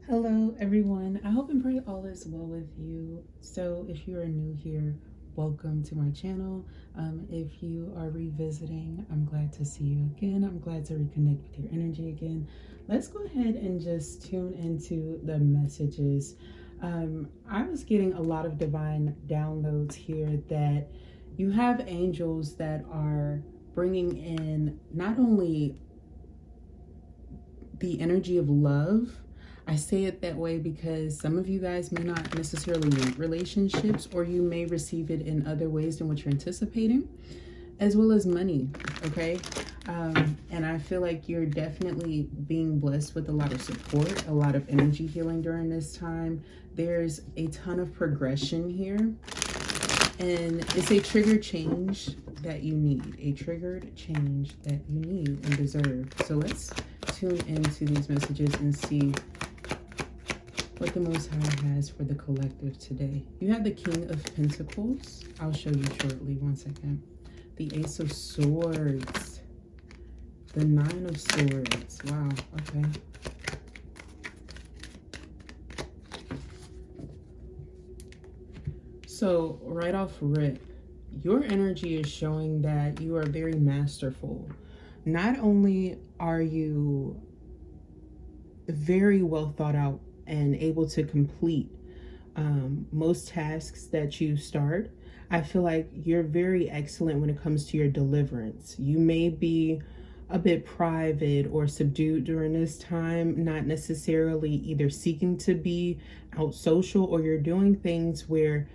Hello, everyone. I hope and pray all is well with you. So, if you are new here, welcome to my channel. If you are revisiting, I'm glad to see you again. I'm glad to reconnect with your energy again. Let's go ahead and just tune into the messages. I was getting a lot of divine downloads here that you have angels that are bringing in not only the energy of love. I say it that way because some of you guys may not necessarily want relationships, or you may receive it in other ways than what you're anticipating, as well as money. Okay. And I feel like you're definitely being blessed with a lot of support, a lot of energy healing during this time. There's a ton of progression here, and it's a trigger change that you need, a triggered change that you need and deserve. So let's tune into these messages and see what the Most High has for the collective today. You have the King of Pentacles. I'll show you shortly. One second. The Ace of Swords. The Nine of Swords. Wow. Okay. So right off rip, your energy is showing that you are very masterful. Not only are you very well thought out and able to complete most tasks that you start, I feel like you're very excellent when it comes to your deliverance. You may be a bit private or subdued during this time, not necessarily either seeking to be out social, or you're doing things where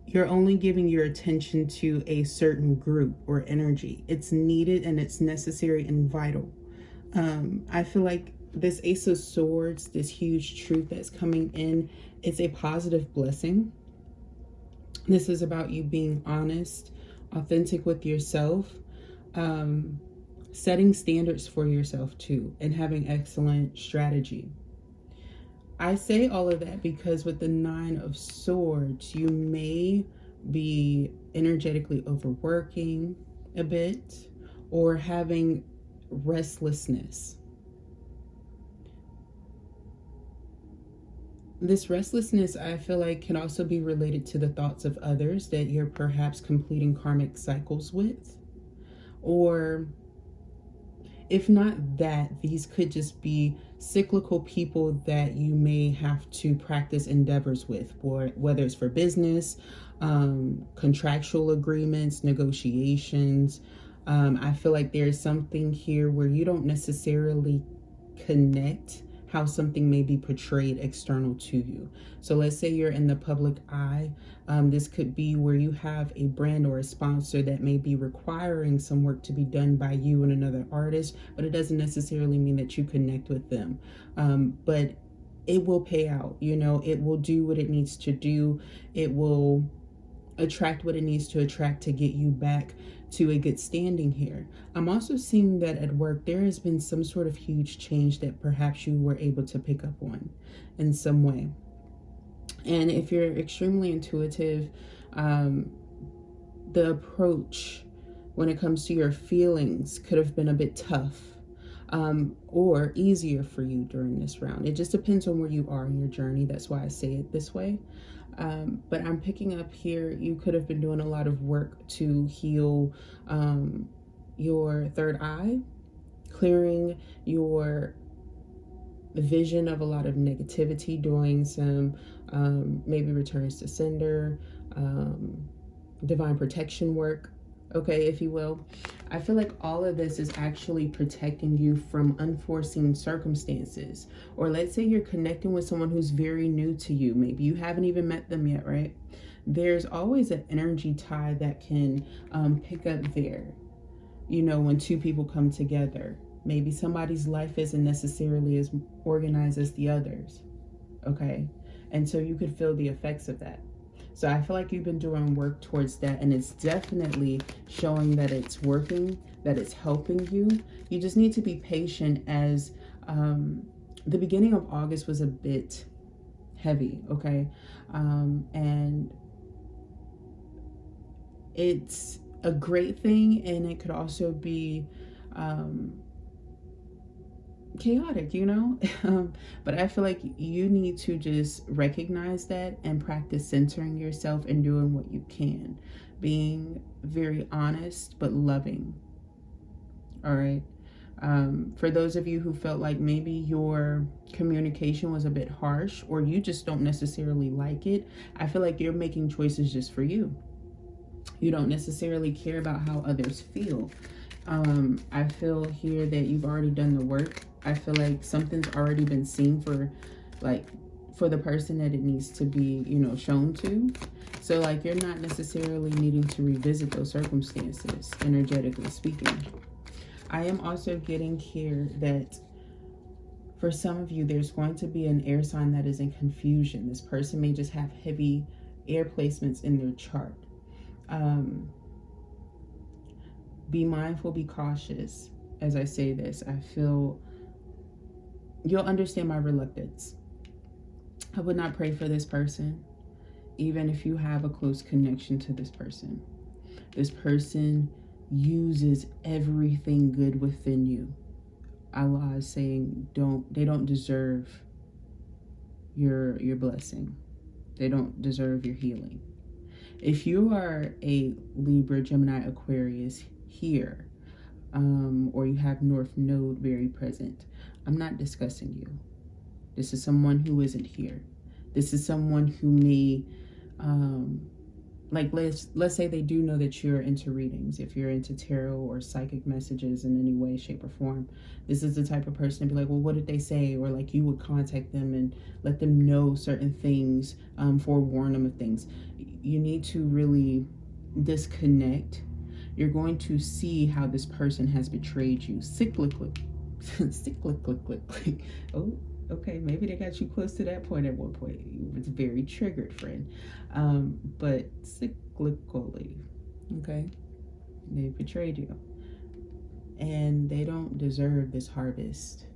you're only giving your attention to a certain group or energy. It's needed and it's necessary and vital. I feel like this Ace of Swords, this huge truth that's coming in, it's a positive blessing. This is about you being honest, authentic with yourself, setting standards for yourself too, and having excellent strategy. I say all of that because with the Nine of Swords, you may be energetically overworking a bit or having restlessness. This restlessness, I feel like, can also be related to the thoughts of others that you're perhaps completing karmic cycles with. Or if not that, these could just be cyclical people that you may have to practice endeavors with, or whether it's for business, contractual agreements, negotiations. I feel like there's something here where you don't necessarily connect how something may be portrayed external to you. So let's say you're in the public eye. This could be where you have a brand or a sponsor that may be requiring some work to be done by you and another artist, but it doesn't necessarily mean that you connect with them. But it will pay out, it will do what it needs to do. It will attract what it needs to attract to get you back to a good standing here. I'm also seeing that at work there has been some sort of huge change that perhaps you were able to pick up on in some way. And if you're extremely intuitive, the approach when it comes to your feelings could have been a bit tough, or easier for you during this round. It just depends on where you are in your journey. That's why I say it this way. But I'm picking up here, you could have been doing a lot of work to heal your third eye, clearing your vision of a lot of negativity, doing some maybe returns to sender, divine protection work, okay, if you will. I feel like all of this is actually protecting you from unforeseen circumstances. Or let's say you're connecting with someone who's very new to you. Maybe you haven't even met them yet, right? There's always an energy tie that can pick up there, when two people come together. Maybe somebody's life isn't necessarily as organized as the others, okay? And so you could feel the effects of that. So I feel like you've been doing work towards that, and it's definitely showing that it's working, that it's helping you. You just need to be patient, as the beginning of August was a bit heavy, okay? And it's a great thing, and it could also be chaotic, but I feel like you need to just recognize that and practice centering yourself and doing what you can, being very honest but loving. All right. For those of you who felt like maybe your communication was a bit harsh or you just don't necessarily like it, I feel like you're making choices just for you. You don't necessarily care about how others feel. I feel here that you've already done the work. I feel like something's already been seen for the person that it needs to be, shown to. So like you're not necessarily needing to revisit those circumstances, energetically speaking. I am also getting here that for some of you, there's going to be an air sign that is in confusion. This person may just have heavy air placements in their chart. Be mindful, be cautious. As I say this, I feel you'll understand my reluctance. I would not pray for this person, even if you have a close connection to this person. This person uses everything good within you. Allah is saying they don't deserve your blessing. They don't deserve your healing. If you are a Libra, Gemini, Aquarius here, or you have North Node very present, I'm not discussing you. This is someone who isn't here. This is someone who may, let's say they do know that you're into readings. If you're into tarot or psychic messages in any way, shape, or form, this is the type of person to be like, well, what did they say? Or like you would contact them and let them know certain things, forewarn them of things. You need to really disconnect. You're going to see how this person has betrayed you cyclically. Cyclically. Oh, okay, maybe they got you close to that point at one point. It's very triggered, friend. But cyclically, okay, they betrayed you. And they don't deserve this harvest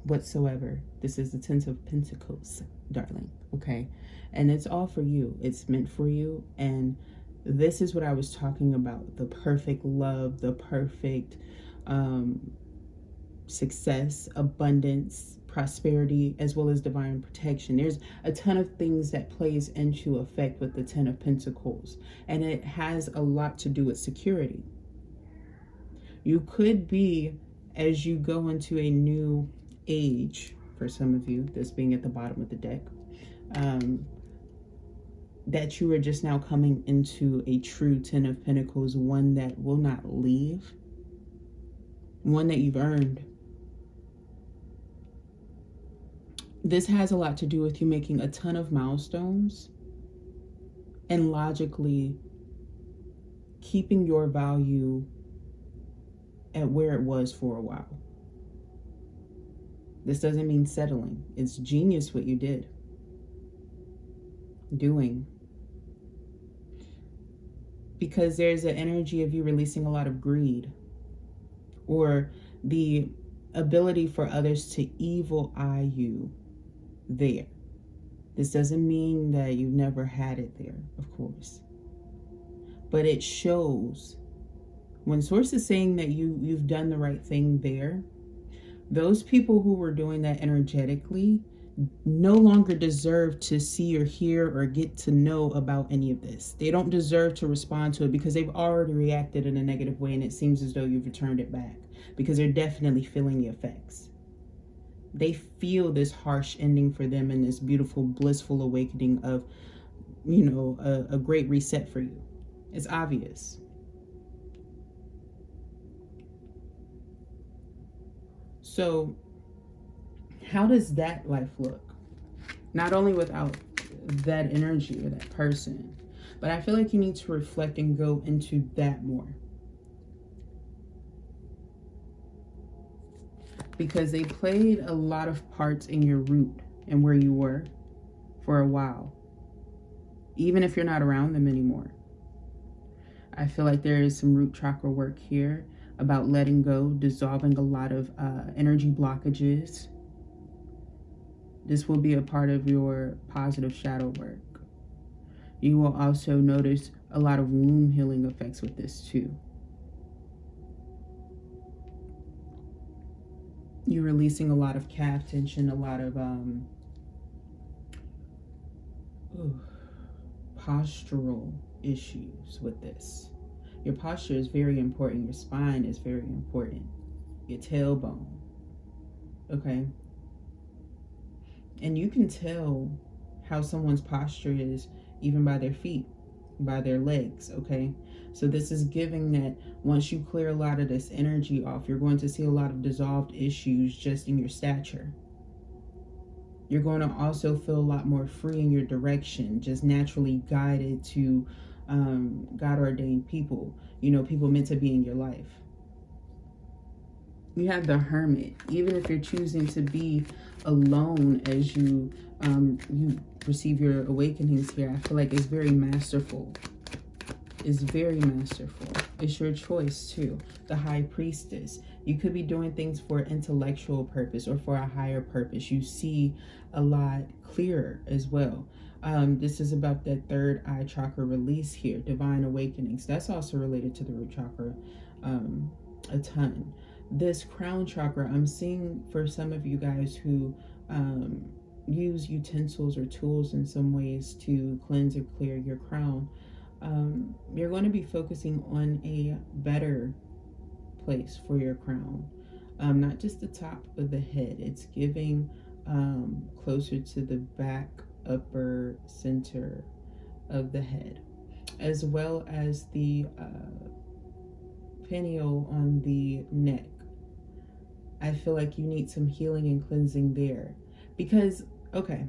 whatsoever. This is the Ten of Pentacles, darling, okay? And it's all for you. It's meant for you. And this is what I was talking about. The perfect love, the perfect success, abundance, prosperity, as well as divine protection. There's a ton of things that plays into effect with the Ten of Pentacles. And it has a lot to do with security. You could be, as you go into a new age, for some of you, this being at the bottom of the deck, that you are just now coming into a true Ten of Pentacles, one that will not leave, one that you've earned. This has a lot to do with you making a ton of milestones and logically keeping your value at where it was for a while. This doesn't mean settling. It's genius what you did. Doing. Because there's an energy of you releasing a lot of greed or the ability for others to evil eye you there. This doesn't mean that you've never had it there, of course. But it shows when Source is saying that you've done the right thing there, those people who were doing that energetically no longer deserve to see or hear or get to know about any of this. They don't deserve to respond to it because they've already reacted in a negative way, and it seems as though you've returned it back because they're definitely feeling the effects. They feel this harsh ending for them and this beautiful, blissful awakening of, a great reset for you. It's obvious. So how does that life look? Not only without that energy or that person, but I feel like you need to reflect and go into that more. Because they played a lot of parts in your root and where you were for a while. Even if you're not around them anymore. I feel like there is some root chakra work here about letting go, dissolving a lot of energy blockages. This will be a part of your positive shadow work. You will also notice a lot of womb healing effects with this too. You're releasing a lot of calf tension, a lot of postural issues with this. Your posture is very important. Your spine is very important. Your tailbone. Okay? And you can tell how someone's posture is even by their feet, by their legs, okay? So this is giving that once you clear a lot of this energy off, you're going to see a lot of dissolved issues just in your stature. You're going to also feel a lot more free in your direction, just naturally guided to God-ordained people, people meant to be in your life. You have the Hermit. Even if you're choosing to be alone as you receive your awakenings here, I feel like it's very masterful. It's very masterful. It's your choice too. The High Priestess. You could be doing things for intellectual purpose or for a higher purpose. You see a lot clearer as well. This is about that third eye chakra release here, divine awakenings. That's also related to the root chakra a ton. This crown chakra, I'm seeing for some of you guys who use utensils or tools in some ways to cleanse or clear your crown. You're going to be focusing on a better place for your crown, not just the top of the head. It's giving closer to the back, upper center of the head, as well as the pineal on the neck. I feel like you need some healing and cleansing there because, okay,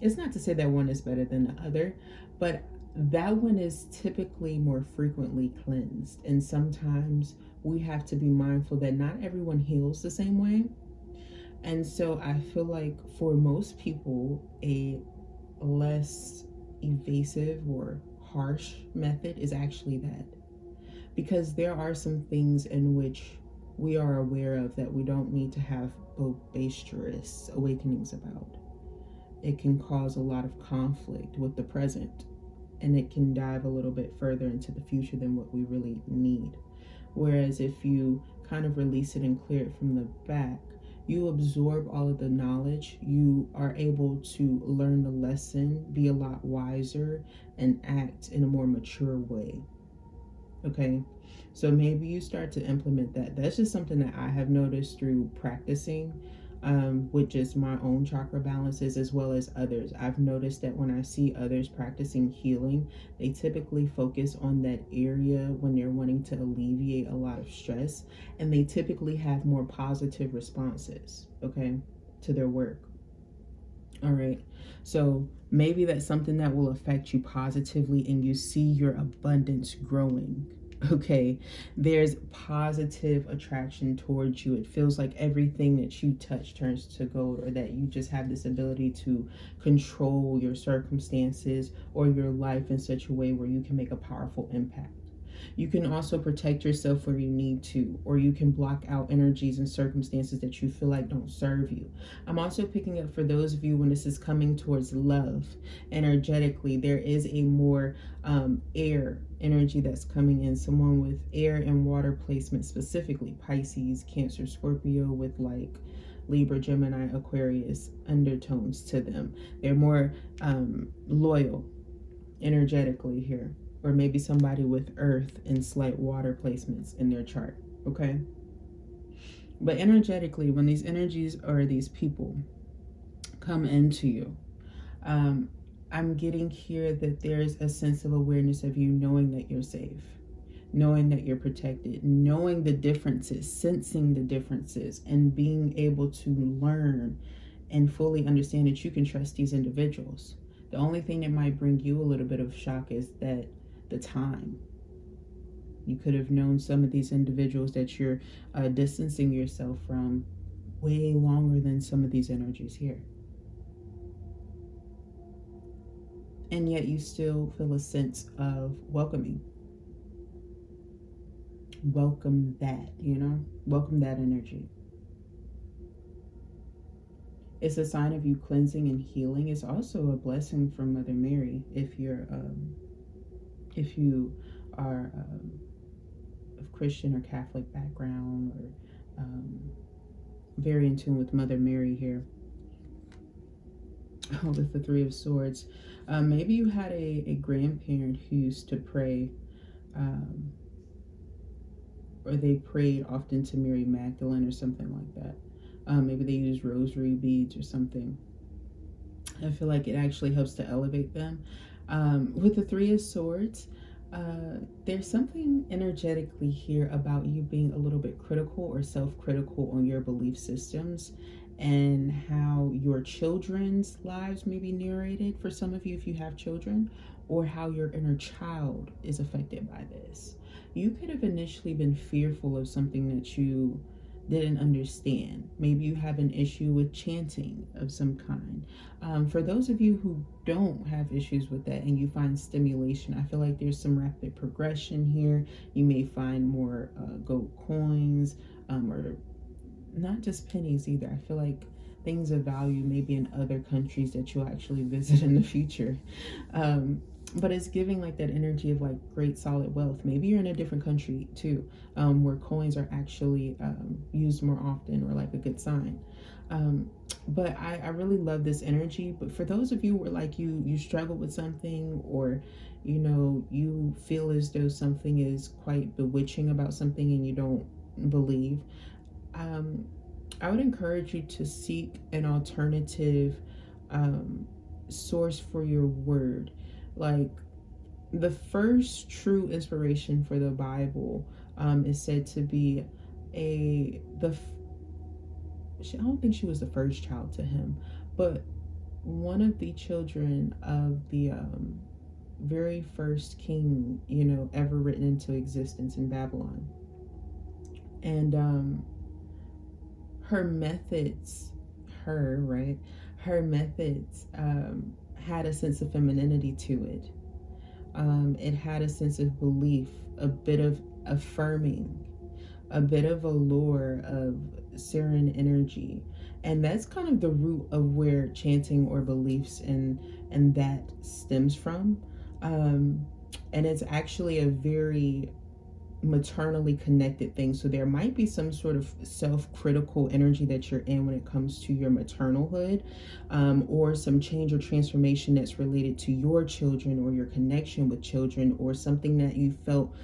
it's not to say that one is better than the other, but that one is typically more frequently cleansed. And sometimes we have to be mindful that not everyone heals the same way. And so I feel like for most people, a less evasive or harsh method is actually that. Because there are some things in which we are aware of that we don't need to have boisterous awakenings about. It can cause a lot of conflict with the present, and it can dive a little bit further into the future than what we really need. Whereas if you kind of release it and clear it from the back, you absorb all of the knowledge, you are able to learn the lesson, be a lot wiser, and act in a more mature way. Okay, so maybe you start to implement that. That's just something that I have noticed through practicing with just my own chakra balances as well as others. I've noticed that when I see others practicing healing, they typically focus on that area when they're wanting to alleviate a lot of stress, and they typically have more positive responses, okay, to their work. All right, so maybe that's something that will affect you positively and you see your abundance growing. Okay, there's positive attraction towards you. It feels like everything that you touch turns to gold, or that you just have this ability to control your circumstances or your life in such a way where you can make a powerful impact. You can also protect yourself where you need to, or you can block out energies and circumstances that you feel like don't serve you. I'm also picking up for those of you when this is coming towards love energetically, there is a more air energy that's coming in, someone with air and water placement, specifically Pisces, Cancer, Scorpio, with like Libra, Gemini, Aquarius undertones to them. They're more loyal energetically here. Or maybe somebody with earth and slight water placements in their chart, okay? But energetically, when these energies or these people come into you, I'm getting here that there's a sense of awareness of you knowing that you're safe, knowing that you're protected, knowing the differences, sensing the differences, and being able to learn and fully understand that you can trust these individuals. The only thing that might bring you a little bit of shock is that the time. You could have known some of these individuals that you're distancing yourself from way longer than some of these energies here. And yet you still feel a sense of welcoming. Welcome that, welcome that energy. It's a sign of you cleansing and healing. It's also a blessing from Mother Mary if you are of Christian or Catholic background, or very in tune with Mother Mary here. With the Three of Swords. Maybe you had a grandparent who used to pray, um, or they prayed often to Mary Magdalene or something like that. Maybe they used rosary beads or something. I feel like it actually helps to elevate them. With the Three of Swords, there's something energetically here about you being a little bit critical or self-critical on your belief systems and how your children's lives may be narrated for some of you if you have children, or how your inner child is affected by this. You could have initially been fearful of something that you didn't understand. Maybe you have an issue with chanting of some kind. For those of you who don't have issues with that and you find stimulation, I feel like there's some rapid progression here. You may find more gold coins, or not just pennies either. I feel like things of value maybe in other countries that you'll actually visit in the future. But it's giving like that energy of like great solid wealth. Maybe you're in a different country too, where coins are actually used more often, or like a good sign. But I really love this energy. But for those of you where like you struggle with something, or you feel as though something is quite bewitching about something and you don't believe, I would encourage you to seek an alternative source for your word. Like, the first true inspiration for the Bible is said to be I don't think she was the first child to him, but one of the children of the very first king, ever written into existence in Babylon. And her methods had a sense of femininity to it. It had a sense of belief, a bit of affirming, a bit of allure of Siren energy. And that's kind of the root of where chanting or beliefs and that stems from. And it's actually a very maternally connected thing. So there might be some sort of self-critical energy that you're in when it comes to your maternalhood, or some change or transformation that's related to your children or your connection with children, or something that you felt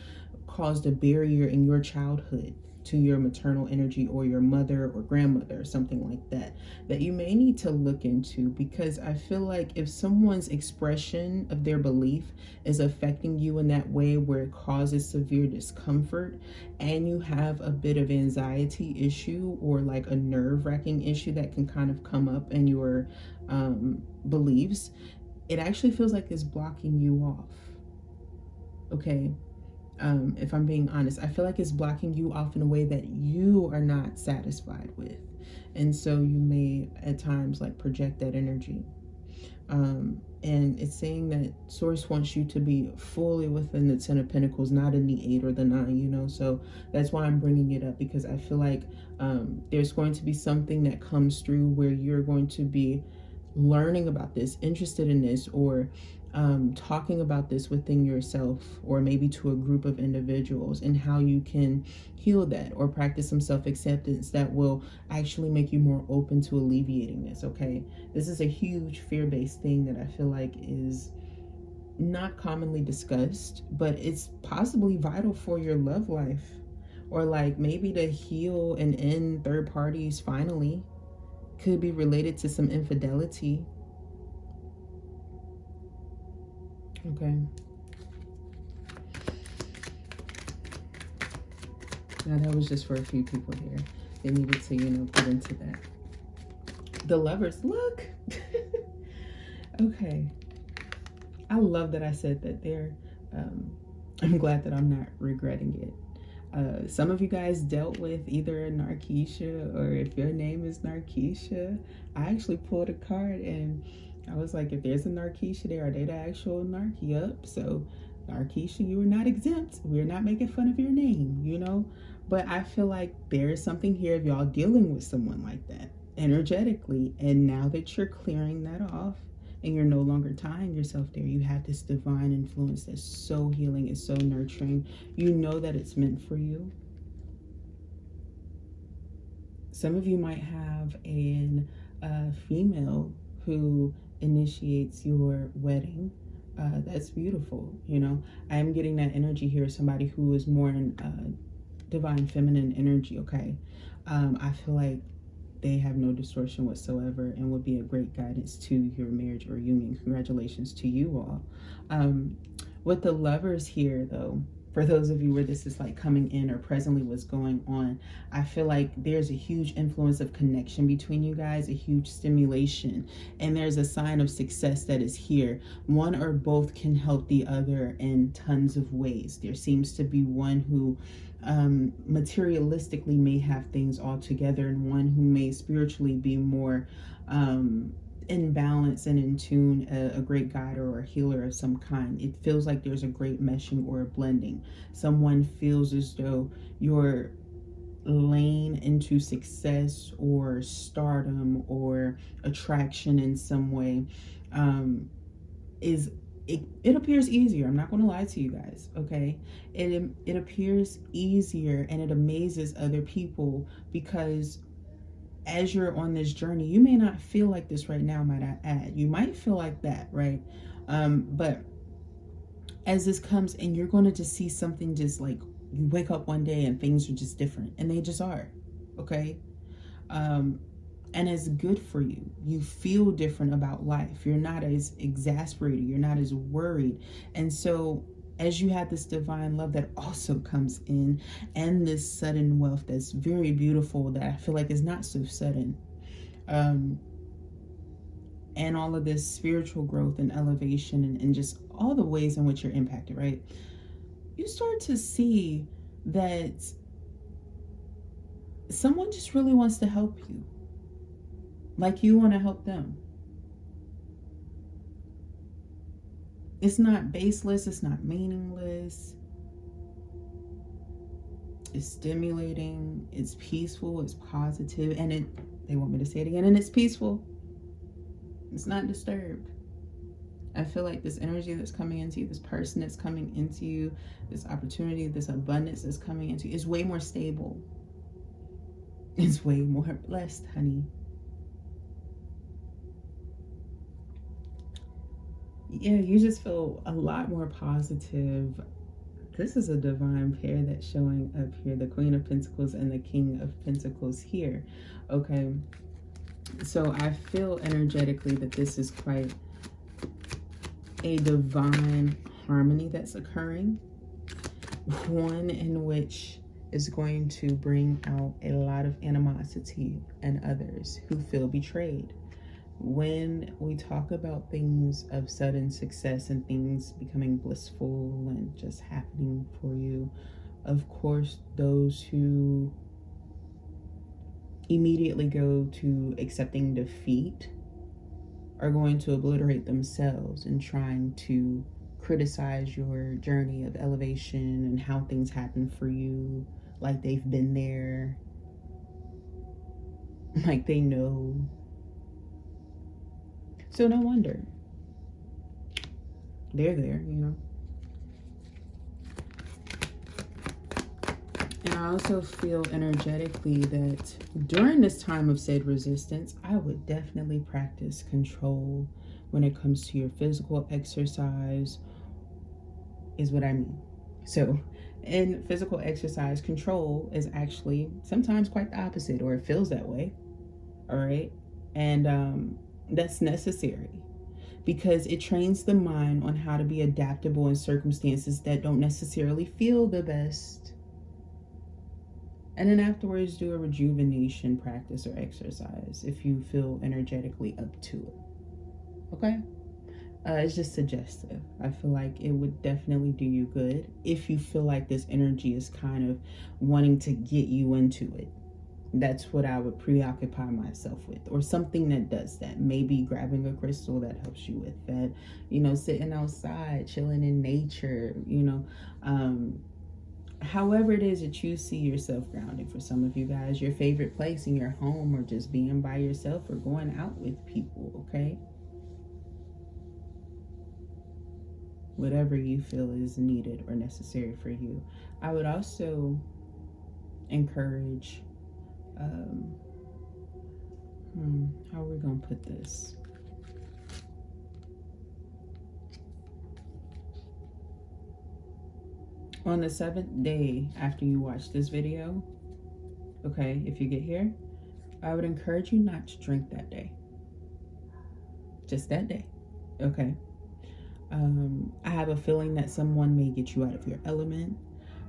caused a barrier in your childhood to your maternal energy, or your mother or grandmother or something like that you may need to look into. Because I feel like if someone's expression of their belief is affecting you in that way where it causes severe discomfort, and you have a bit of anxiety issue or like a nerve-wracking issue that can kind of come up in your beliefs, it actually feels like it's blocking you off. Okay. If I'm being honest, I feel like it's blocking you off in a way that you are not satisfied with. And so you may at times like project that energy. And it's saying that Source wants you to be fully within the 10 of Pentacles, not in the 8 or the 9, so that's why I'm bringing it up, because I feel like there's going to be something that comes through where you're going to be learning about this, interested in this, or talking about this within yourself, or maybe to a group of individuals, and how you can heal that or practice some self-acceptance that will actually make you more open to alleviating this. Okay, this is a huge fear-based thing that I feel like is not commonly discussed, but it's possibly vital for your love life, or like maybe to heal and end third parties finally. Could be related to some infidelity. Okay. Now that was just for a few people here. They needed to, get into that. The Lovers, look. Okay. I love that I said that there. I'm glad that I'm not regretting it. Some of you guys dealt with either a Narkeisha, or if your name is Narkeisha, I actually pulled a card and I was like, if there's a Narkeisha there, are they the actual Narc? Yup. So Narkeisha, you are not exempt. We're not making fun of your name, but I feel like there's something here of y'all dealing with someone like that energetically. And now that you're clearing that off and you're no longer tying yourself there, you have this divine influence that's so healing, it's so nurturing. You know that it's meant for you. Some of you might have a female who initiates your wedding. That's beautiful. I'm getting that energy here. Somebody who is more in divine feminine energy. Okay. I feel like they have no distortion whatsoever and would be a great guidance to your marriage or union. Congratulations to you all. With the lovers here, though, for those of you where this is like coming in or presently what's going on, I feel like there's a huge influence of connection between you guys, a huge stimulation, and there's a sign of success that is here. One or both can help the other in tons of ways. There seems to be one who materialistically may have things all together, and one who may spiritually be more in balance and in tune, a great guide or a healer of some kind. It feels like there's a great meshing or a blending. Someone feels as though your lane into success or stardom or attraction in some way it appears easier. I'm not going to lie to you guys, okay? It appears easier, and it amazes other people, because as you're on this journey, you may not feel like this right now, might I add. You might feel like that, right? But as this comes, and you're going to just see something, just like you wake up one day and things are just different, and they just are, okay? And it's good for you. You feel different about life. You're not as exasperated. You're not as worried. And so as you have this divine love that also comes in, and this sudden wealth that's very beautiful, that I feel like is not so sudden, and all of this spiritual growth and elevation, and just all the ways in which you're impacted, right? You start to see that someone just really wants to help you, like you want to help them. It's not baseless, it's not meaningless. It's stimulating, it's peaceful, it's positive, and they want me to say it again, and it's peaceful. It's not disturbed. I feel like this energy that's coming into you, this person that's coming into you, this opportunity, this abundance that's coming into you is way more stable. It's way more blessed, honey. Yeah, you just feel a lot more positive. This is a divine pair that's showing up here, the Queen of Pentacles and the King of Pentacles here. Okay, so I feel energetically that this is quite a divine harmony that's occurring, one in which is going to bring out a lot of animosity in others who feel betrayed. When we talk about things of sudden success and things becoming blissful and just happening for you, of course, those who immediately go to accepting defeat are going to obliterate themselves in trying to criticize your journey of elevation and how things happen for you, like they've been there, like they know. So no wonder. They're there, And I also feel energetically that during this time of said resistance, I would definitely practice control when it comes to your physical exercise, is what I mean. So in physical exercise, control is actually sometimes quite the opposite, or it feels that way. All right. And that's necessary, because it trains the mind on how to be adaptable in circumstances that don't necessarily feel the best. And then afterwards, do a rejuvenation practice or exercise if you feel energetically up to it. Okay? It's just suggestive. I feel like it would definitely do you good if you feel like this energy is kind of wanting to get you into it. That's what I would preoccupy myself with, or something that does that. Maybe grabbing a crystal that helps you with that, sitting outside, chilling in nature, however it is that you see yourself grounding. For some of you guys, your favorite place in your home, or just being by yourself, or going out with people, okay? Whatever you feel is needed or necessary for you. I would also encourage Um, how are we going to put this? On the 7th day after you watch this video, okay, if you get here, I would encourage you not to drink that day. Just that day, okay? I have a feeling that someone may get you out of your element.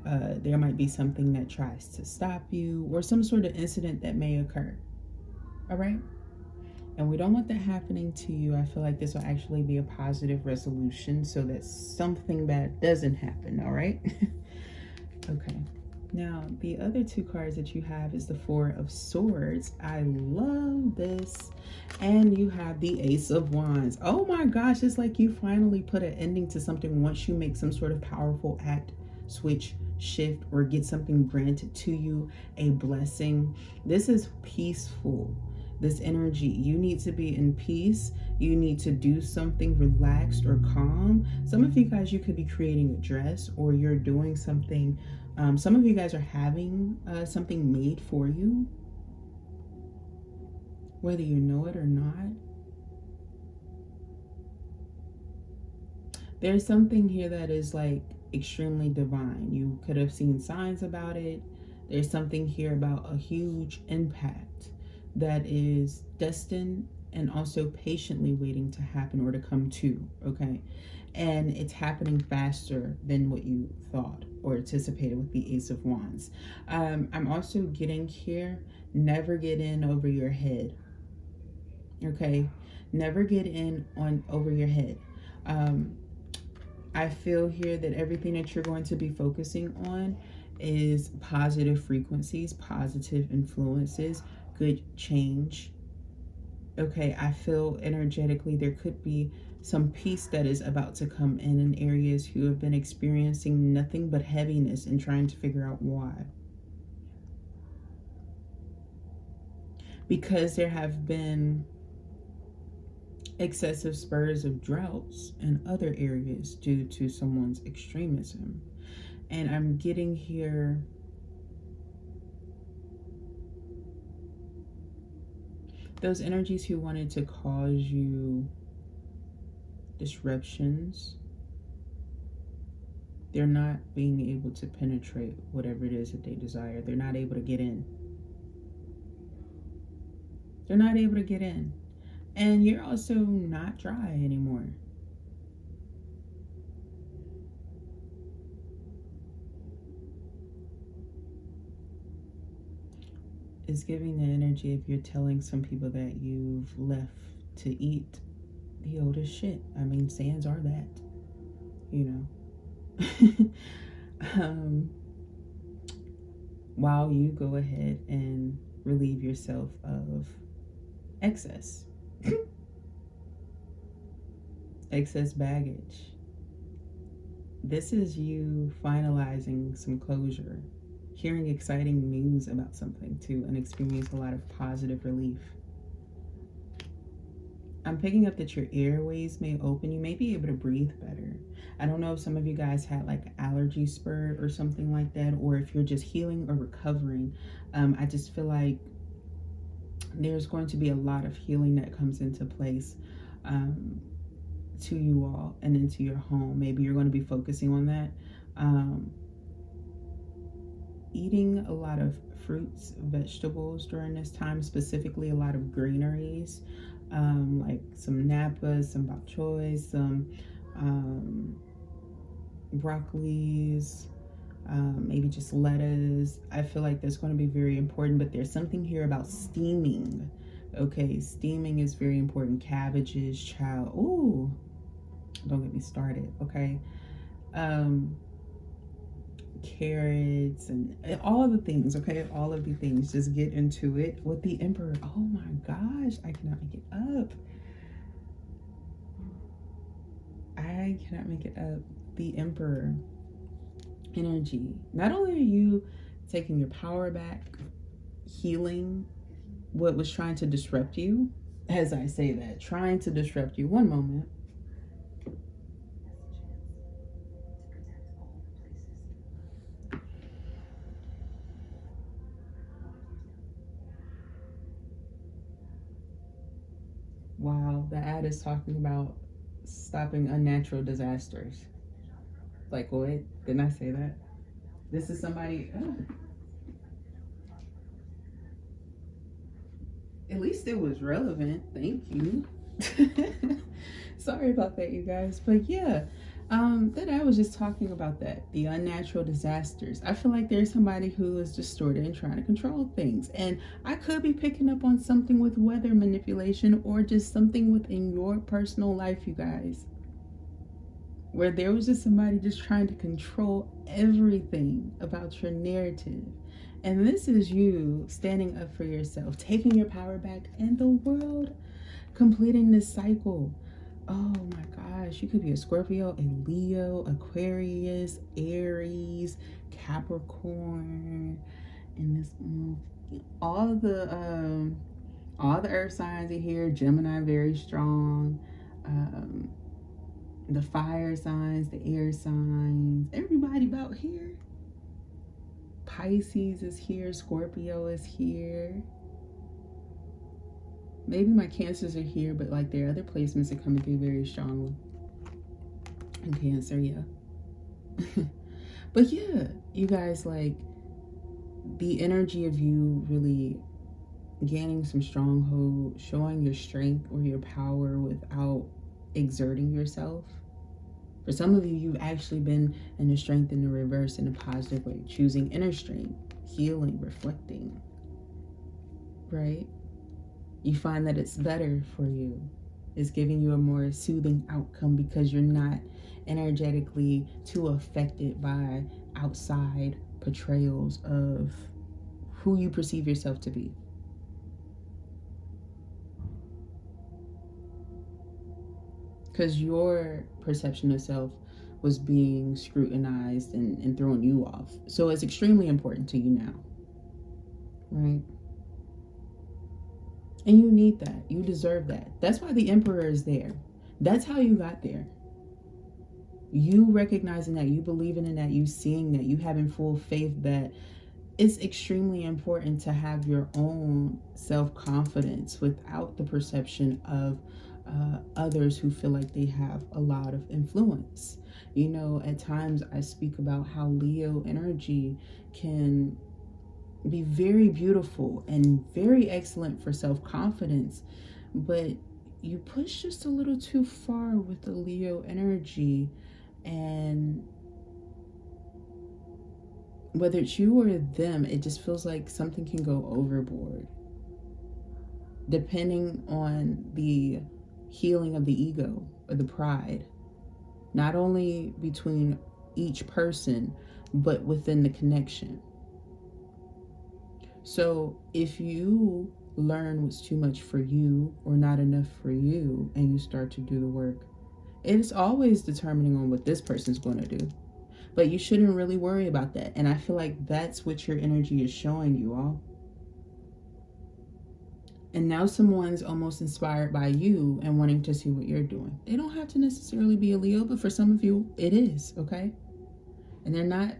There might be something that tries to stop you, or some sort of incident that may occur, all right? And we don't want that happening to you. I feel like this will actually be a positive resolution so that something bad doesn't happen, all right? Okay. Now, the other 2 cards that you have is the 4 of Swords. I love this. And you have the Ace of Wands. Oh my gosh, it's like you finally put an ending to something once you make some sort of powerful act, switch, shift, or get something granted to you, a blessing. This is peaceful. This energy, you need to be in peace. You need to do something relaxed or calm. Some of you guys, you could be creating a dress, or you're doing something. Some of you guys are having something made for you, whether you know it or not. There's something here that is like extremely divine. You could have seen signs about it. There's something here about a huge impact that is destined and also patiently waiting to happen or to come to, okay? And it's happening faster than what you thought or anticipated with the Ace of Wands. I'm also getting here, never get in over your head, okay? Never get in on over your head. I feel here that everything that you're going to be focusing on is positive frequencies, positive influences, good change. Okay, I feel energetically there could be some peace that is about to come in areas who have been experiencing nothing but heaviness and trying to figure out why. Because there have been excessive spurs of droughts in other areas due to someone's extremism. And I'm getting here those energies who wanted to cause you disruptions, they're not being able to penetrate whatever it is that they desire. They're not able to get in. They're not able to get in. And you're also not dry anymore. It's giving the energy if you're telling some people that you've left to eat the oldest shit. I mean, sands are that, you know. While you go ahead and relieve yourself of excess. Excess baggage. This is you finalizing some closure, hearing exciting news about something too, and experience a lot of positive relief. I'm picking up that your airways may open. You may be able to breathe better. I don't know if some of you guys had like allergy spurt or something like that, or if you're just healing or recovering. I just feel like there's going to be a lot of healing that comes into place to you all and into your home. Maybe you're going to be focusing on that. Eating a lot of fruits, vegetables during this time, specifically a lot of greeneries, like some napas, some bok choy, some broccolis, maybe just lettuce. I feel like that's going to be very important, but there's something here about steaming. Okay, steaming is very important. Cabbages, child. Ooh, don't get me started. Okay. Carrots and all of the things. Okay, all of the things. Just get into it with the Emperor. Oh my gosh, I cannot make it up. I cannot make it up. The Emperor energy. Not only are you taking your power back, healing what was trying to disrupt you, as I say that, trying to disrupt you. One moment. ad is talking about stopping unnatural disasters. Like, what? Didn't I say that? This is somebody. Oh, at least it was relevant. Thank you. Sorry about that, you guys. But yeah, that I was just talking about that, the unnatural disasters. I feel like there's somebody who is distorted and trying to control things. And I could be picking up on something with weather manipulation or just something within your personal life, you guys, where there was just somebody just trying to control everything about your narrative. And this is you standing up for yourself, taking your power back, and the world completing this cycle. Oh my gosh, you could be a Scorpio, a Leo, Aquarius, Aries, Capricorn, and this all the earth signs are here. Gemini very strong. The fire signs, the air signs, everybody about here. Pisces is here, Scorpio is here. Maybe my Cancers are here, but like their other placements are coming through very strongly. And Cancer, yeah. But yeah, you guys, like the energy of you really gaining some stronghold, showing your strength or your power without exerting yourself. For some of you, you've actually been in the strength in the reverse in a positive way, choosing inner strength, healing, reflecting, right? You find that it's better for you. It's giving you a more soothing outcome because you're not energetically too affected by outside portrayals of who you perceive yourself to be. Because your perception of self was being scrutinized and thrown you off. So it's extremely important to you now, right? And you need that. You deserve that. That's why the Emperor is there. That's how you got there. You recognizing that, you believing in that, you seeing that, you having full faith that it's extremely important to have your own self-confidence without the perception of others who feel like they have a lot of influence. You know, at times I speak about how Leo energy can be very beautiful and very excellent for self-confidence, but you push just a little too far with the Leo energy, and whether it's you or them, it just feels like something can go overboard depending on the healing of the ego or the pride, not only between each person, but within the connection. So if you learn what's too much for you or not enough for you, and you start to do the work, it's always determining on what this person's going to do. But you shouldn't really worry about that. And I feel like that's what your energy is showing you all. And now someone's almost inspired by you and wanting to see what you're doing. They don't have to necessarily be a Leo, but for some of you, it is, okay? And they're not,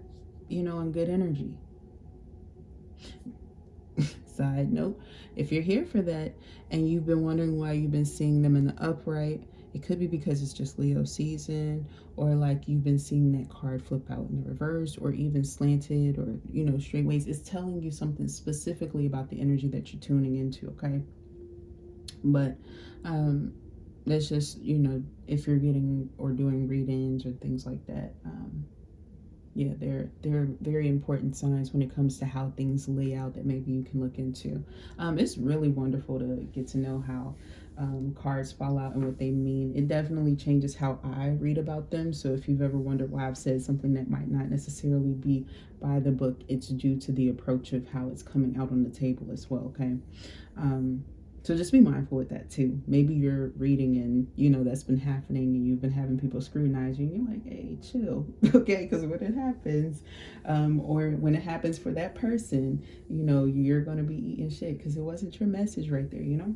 you know, in good energy. Side note, if you're here for that and you've been wondering why you've been seeing them in the upright, it could be because it's just Leo season, or like you've been seeing that card flip out in the reverse, or even slanted, or, you know, straight ways. It's telling you something specifically about the energy that you're tuning into, okay? But that's just, you know, if you're getting or doing readings or things like that, yeah, they're very important signs when it comes to how things lay out that maybe you can look into. It's really wonderful to get to know how cards fall out and what they mean. It definitely changes how I read about them. So if you've ever wondered why I've said something that might not necessarily be by the book, it's due to the approach of how it's coming out on the table as well, okay? So just be mindful with that too. Maybe you're reading and, you know, that's been happening and you've been having people scrutinize you and you're like, hey, chill, okay? Because when it happens, or when it happens for that person, you know, you're going to be eating shit because it wasn't your message right there, you know?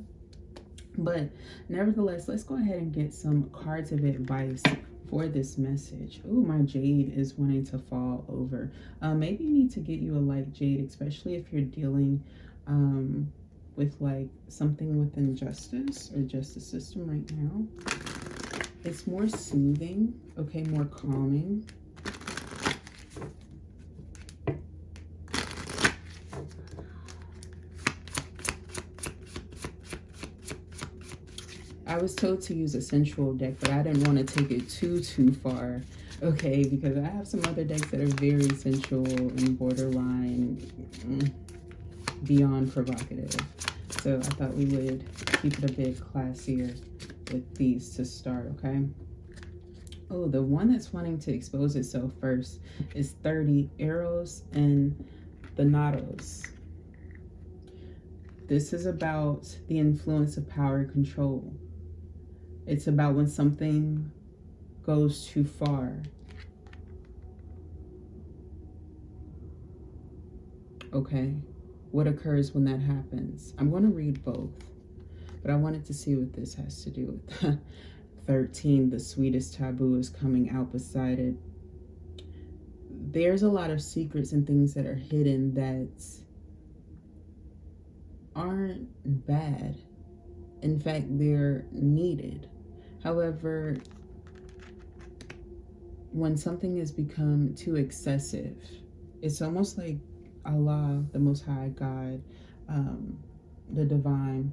But nevertheless, let's go ahead and get some cards of advice for this message. Oh, my jade is wanting to fall over. Maybe you need to get you a light jade, especially if you're dealing with like something within justice or justice system right now. It's more soothing, okay, more calming. I was told to use a sensual deck, but I didn't want to take it too far, okay, because I have some other decks that are very sensual and borderline beyond provocative. So I thought we would keep it a bit classier with these to start, okay? Oh, the one that's wanting to expose itself first is 30 Eros and Thanatos. This is about the influence of power and control. It's about when something goes too far. Okay, what occurs when that happens? I'm going to read both, but I wanted to see what this has to do with 13. The sweetest taboo is coming out beside it. There's a lot of secrets and things that are hidden that aren't bad. In fact, they're needed. However, when something has become too excessive, it's almost like Allah, the Most High God, the Divine,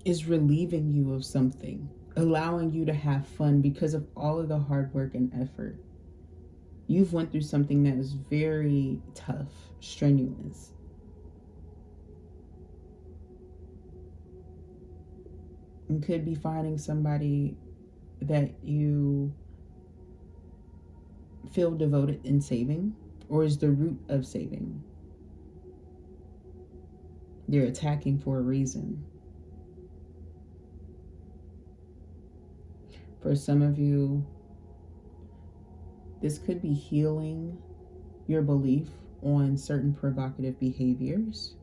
is relieving you of something, allowing you to have fun because of all of the hard work and effort. You've went through something that was very tough, strenuous. You could be finding somebody that you feel devoted in saving, or is the root of saving. They're attacking for a reason. For some of you, this could be healing your belief on certain provocative behaviors.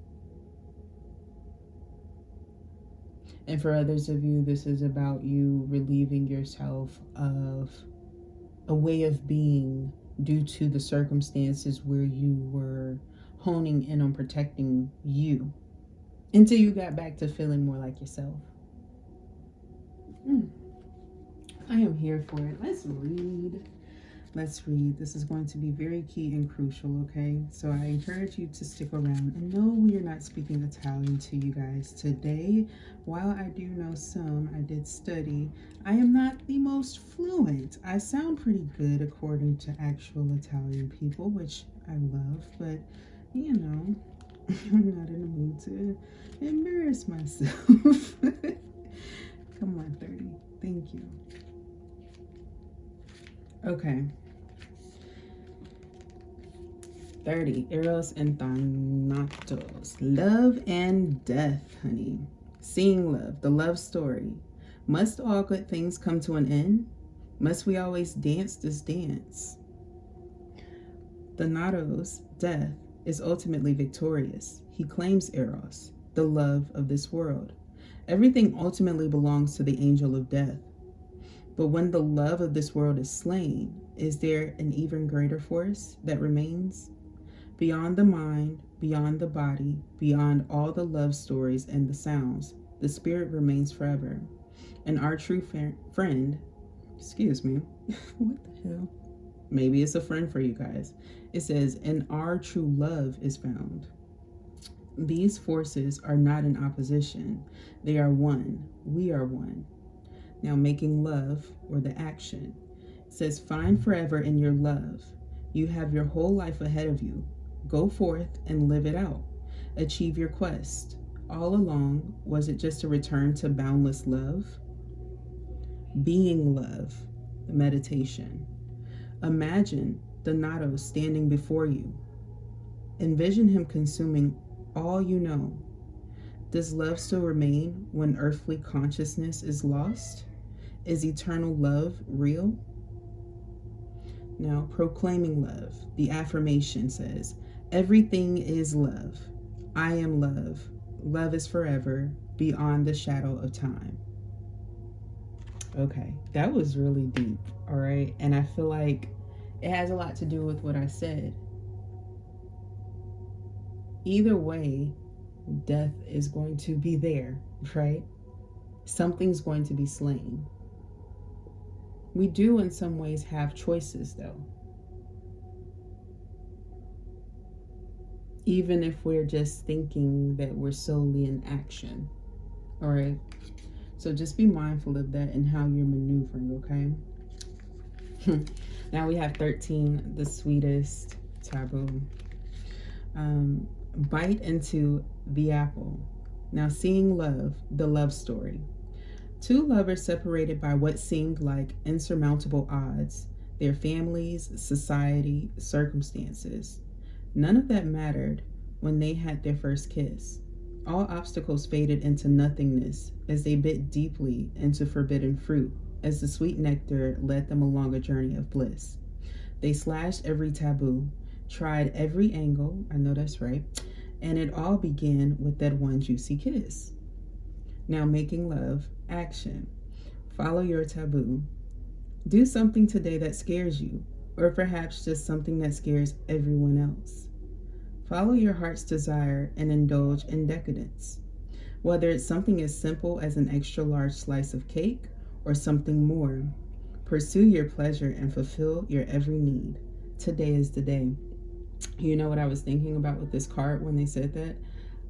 And for others of you, this is about you relieving yourself of a way of being due to the circumstances where you were honing in on protecting you until you got back to feeling more like yourself. I am here for it. Let's read. This is going to be very key and crucial, okay? So I encourage you to stick around. And no, we are not speaking Italian to you guys today. While I do know some, I did study. I am not the most fluent. I sound pretty good according to actual Italian people, which I love, but you know, I'm not in the mood to embarrass myself. Come on, 30. Thank you. Okay. 30. Eros and Thanatos. Love and death, honey. Seeing love, the love story. Must all good things come to an end? Must we always dance this dance? Thanatos, death, is ultimately victorious. He claims Eros, the love of this world. Everything ultimately belongs to the angel of death. But when the love of this world is slain, is there an even greater force that remains? Beyond the mind, beyond the body, beyond all the love stories and the sounds, the spirit remains forever. And our true friend, excuse me, what the hell? Maybe it's a friend for you guys. It says, and our true love is found. These forces are not in opposition. They are one. We are one. Now making love, or the action, it says, find forever in your love. You have your whole life ahead of you. Go forth and live it out. Achieve your quest. All along, was it just a return to boundless love? Being love, the meditation. Imagine Thanatos standing before you. Envision him consuming all you know. Does love still remain when earthly consciousness is lost? Is eternal love real? Now, proclaiming love. The affirmation says, everything is love. I am love. Love is forever, beyond the shadow of time. Okay, that was really deep, all right? And I feel like it has a lot to do with what I said. Either way, death is going to be there, right? Something's going to be slain. We do, in some ways, have choices, though. Even if we're just thinking that we're solely in action. All right? So just be mindful of that and how you're maneuvering, okay? Now we have 13, the sweetest taboo. Bite into the apple. Now, seeing love, the love story. Two lovers separated by what seemed like insurmountable odds, their families, society, circumstances. None of that mattered when they had their first kiss. All obstacles faded into nothingness as they bit deeply into forbidden fruit, as the sweet nectar led them along a journey of bliss. They slashed every taboo, tried every angle, I know that's right, and it all began with that one juicy kiss. Now, making love, action. Follow your taboo. Do something today that scares you, or perhaps just something that scares everyone else. Follow your heart's desire and indulge in decadence. Whether it's something as simple as an extra large slice of cake or something more, pursue your pleasure and fulfill your every need. Today is the day. You know what I was thinking about with this card when they said that?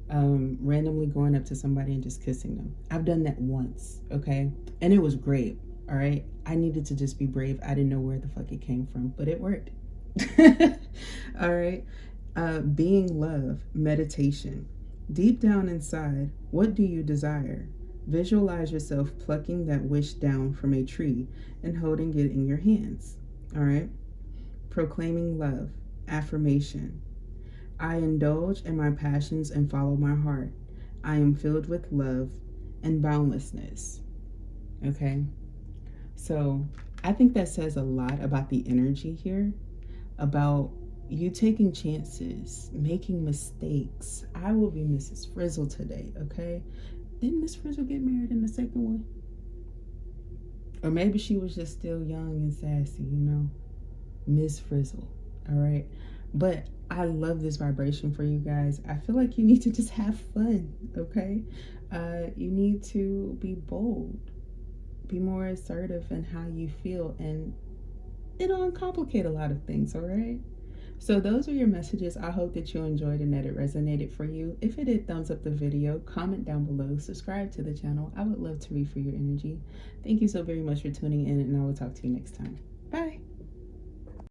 Randomly going up to somebody and just kissing them. I've done that once, okay? And it was great, all right? I needed to just be brave. I didn't know where the fuck it came from, but it worked. All right? Being love, meditation. Deep down inside, what do you desire? Visualize yourself plucking that wish down from a tree and holding it in your hands, all right? Proclaiming love, affirmation. I indulge in my passions and follow my heart. I am filled with love and boundlessness. Okay? So I think that says a lot about the energy here, about you taking chances, making mistakes. I will be Mrs. Frizzle today, okay? Didn't Miss Frizzle get married in the second one? Or maybe she was just still young and sassy, you know? Miss Frizzle, all right? But I love this vibration for you guys. I feel like you need to just have fun, okay? You need to be bold, be more assertive in how you feel, and it'll uncomplicate a lot of things, all right? So those are your messages. I hope that you enjoyed and that it resonated for you. If it did, thumbs up the video, comment down below, subscribe to the channel. I would love to read for your energy. Thank you so very much for tuning in, and I will talk to you next time. Bye.